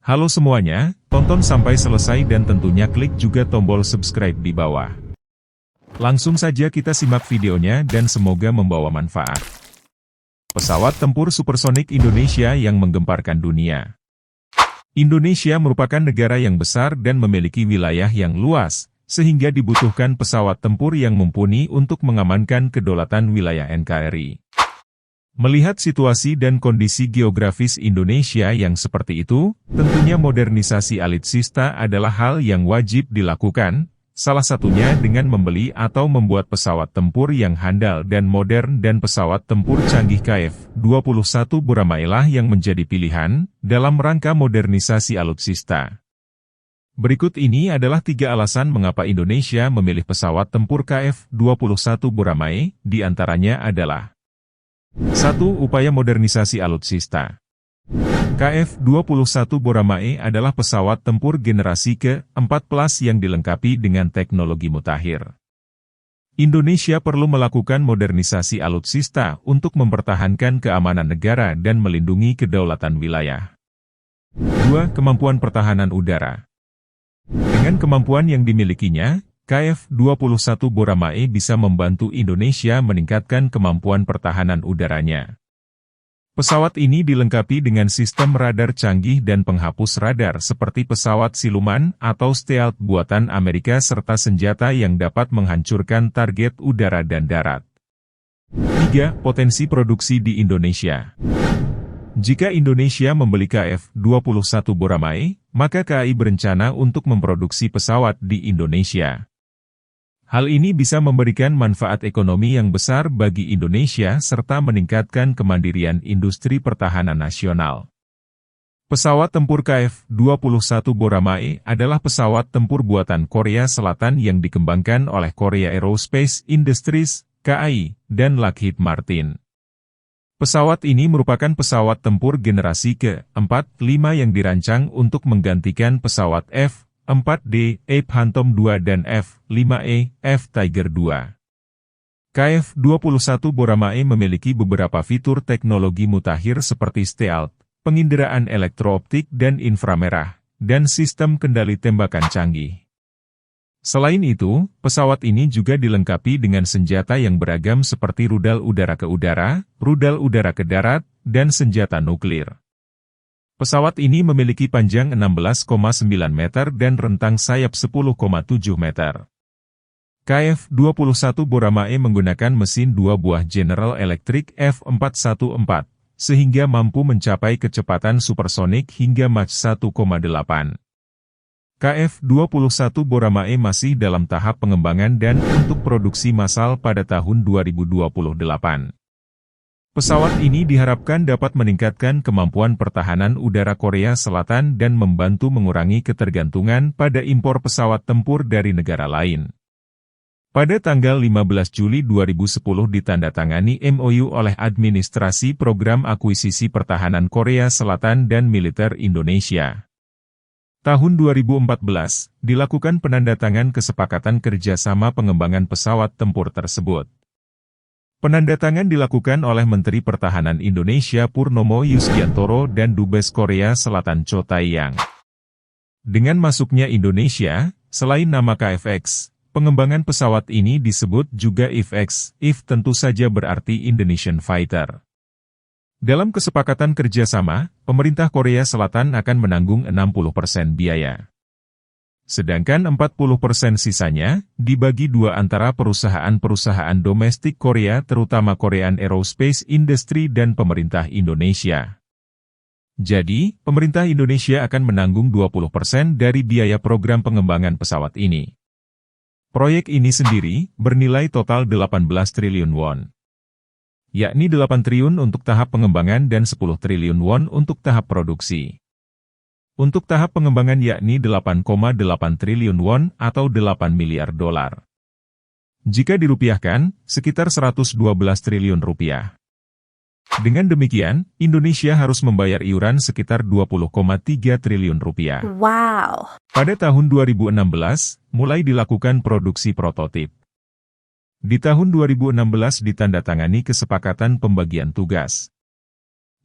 Halo semuanya, tonton sampai selesai dan tentunya klik juga tombol subscribe di bawah. Langsung saja kita simak videonya dan semoga membawa manfaat. Pesawat tempur supersonik Indonesia yang menggemparkan dunia. Indonesia merupakan negara yang besar dan memiliki wilayah yang luas, sehingga dibutuhkan pesawat tempur yang mumpuni untuk mengamankan kedaulatan wilayah NKRI. Melihat situasi dan kondisi geografis Indonesia yang seperti itu, tentunya modernisasi alutsista adalah hal yang wajib dilakukan, salah satunya dengan membeli atau membuat pesawat tempur yang handal dan modern, dan pesawat tempur canggih KF-21 Boramae yang menjadi pilihan dalam rangka modernisasi alutsista. Berikut ini adalah 3 alasan mengapa Indonesia memilih pesawat tempur KF-21 Boramae, di antaranya adalah 1. Upaya modernisasi alutsista. KF-21 Boramae adalah pesawat tempur generasi ke-14 yang dilengkapi dengan teknologi mutakhir. Indonesia perlu melakukan modernisasi alutsista untuk mempertahankan keamanan negara dan melindungi kedaulatan wilayah. 2. Kemampuan pertahanan udara. Dengan kemampuan yang dimilikinya, KF-21 Boramae bisa membantu Indonesia meningkatkan kemampuan pertahanan udaranya. Pesawat ini dilengkapi dengan sistem radar canggih dan penghapus radar seperti pesawat siluman atau stealth buatan Amerika serta senjata yang dapat menghancurkan target udara dan darat. 3. Potensi produksi di Indonesia. Jika Indonesia membeli KF-21 Boramae, maka KAI berencana untuk memproduksi pesawat di Indonesia. Hal ini bisa memberikan manfaat ekonomi yang besar bagi Indonesia serta meningkatkan kemandirian industri pertahanan nasional. Pesawat tempur KF-21 Boramae adalah pesawat tempur buatan Korea Selatan yang dikembangkan oleh Korea Aerospace Industries, KAI, dan Lockheed Martin. Pesawat ini merupakan pesawat tempur generasi ke-45 yang dirancang untuk menggantikan pesawat F-4D, Phantom II dan F-5E, F-Tiger II. KF-21 Boramae memiliki beberapa fitur teknologi mutakhir seperti stealth, penginderaan elektrooptik dan inframerah, dan sistem kendali tembakan canggih. Selain itu, pesawat ini juga dilengkapi dengan senjata yang beragam seperti rudal udara ke udara, rudal udara ke darat, dan senjata nuklir. Pesawat ini memiliki panjang 16,9 meter dan rentang sayap 10,7 meter. KF-21 Boramae menggunakan mesin 2 buah General Electric F414, sehingga mampu mencapai kecepatan supersonik hingga Mach 1,8. KF-21 Boramae masih dalam tahap pengembangan dan untuk produksi massal pada tahun 2028. Pesawat ini diharapkan dapat meningkatkan kemampuan pertahanan udara Korea Selatan dan membantu mengurangi ketergantungan pada impor pesawat tempur dari negara lain. Pada tanggal 15 Juli 2010 ditandatangani MOU oleh Administrasi Program Akuisisi Pertahanan Korea Selatan dan Militer Indonesia. Tahun 2014, dilakukan penandatangan kesepakatan kerjasama pengembangan pesawat tempur tersebut. Penandatangan dilakukan oleh Menteri Pertahanan Indonesia Purnomo Yusgiantoro dan Dubes Korea Selatan Cho Tae-yang. Dengan masuknya Indonesia, selain nama KFX, pengembangan pesawat ini disebut juga IFX, IF tentu saja berarti Indonesian Fighter. Dalam kesepakatan kerjasama, pemerintah Korea Selatan akan menanggung 60% biaya. Sedangkan 40% sisanya, dibagi dua antara perusahaan-perusahaan domestik Korea terutama Korean Aerospace Industry dan pemerintah Indonesia. Jadi, pemerintah Indonesia akan menanggung 20% dari biaya program pengembangan pesawat ini. Proyek ini sendiri, bernilai total 18 triliun won. Yakni 8 triliun untuk tahap pengembangan dan 10 triliun won untuk tahap produksi. Untuk tahap pengembangan yakni 8,8 triliun won atau 8 miliar dolar. Jika dirupiahkan, sekitar 112 triliun rupiah. Dengan demikian, Indonesia harus membayar iuran sekitar 20,3 triliun rupiah. Wow. Pada tahun 2016, mulai dilakukan produksi prototip. Di tahun 2016 ditandatangani kesepakatan pembagian tugas.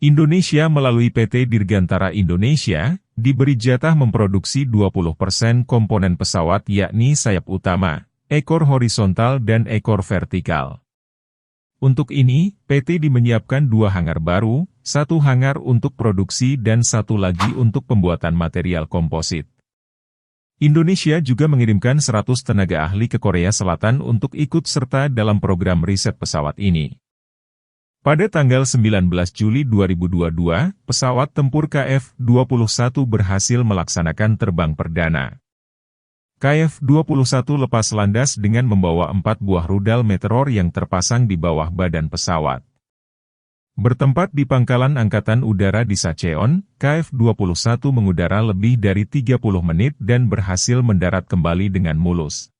Indonesia melalui PT Dirgantara Indonesia, diberi jatah memproduksi 20% komponen pesawat yakni sayap utama, ekor horizontal dan ekor vertikal. Untuk ini, PT menyiapkan 2 hangar baru, 1 hangar untuk produksi dan 1 lagi untuk pembuatan material komposit. Indonesia juga mengirimkan 100 tenaga ahli ke Korea Selatan untuk ikut serta dalam program riset pesawat ini. Pada tanggal 19 Juli 2022, pesawat tempur KF-21 berhasil melaksanakan terbang perdana. KF-21 lepas landas dengan membawa 4 buah rudal meteor yang terpasang di bawah badan pesawat. Bertempat di Pangkalan Angkatan Udara di Sacheon, KF-21 mengudara lebih dari 30 menit dan berhasil mendarat kembali dengan mulus.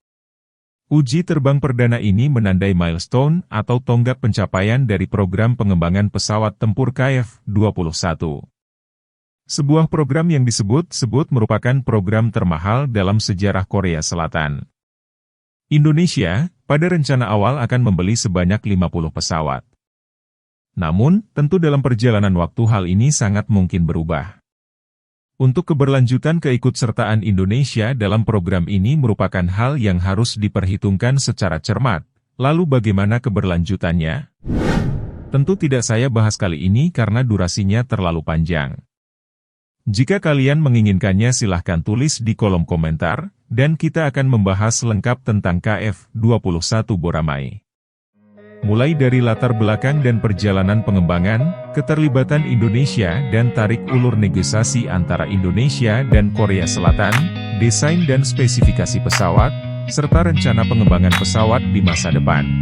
Uji terbang perdana ini menandai milestone atau tonggak pencapaian dari program pengembangan pesawat tempur KF-21. Sebuah program yang disebut-sebut merupakan program termahal dalam sejarah Korea Selatan. Indonesia, pada rencana awal akan membeli sebanyak 50 pesawat. Namun, tentu dalam perjalanan waktu hal ini sangat mungkin berubah. Untuk keberlanjutan keikutsertaan Indonesia dalam program ini merupakan hal yang harus diperhitungkan secara cermat. Lalu bagaimana keberlanjutannya? Tentu tidak saya bahas kali ini karena durasinya terlalu panjang. Jika kalian menginginkannya silahkan tulis di kolom komentar, dan kita akan membahas lengkap tentang KF-21 Boramae. Mulai dari latar belakang dan perjalanan pengembangan, keterlibatan Indonesia dan tarik ulur negosiasi antara Indonesia dan Korea Selatan, desain dan spesifikasi pesawat, serta rencana pengembangan pesawat di masa depan.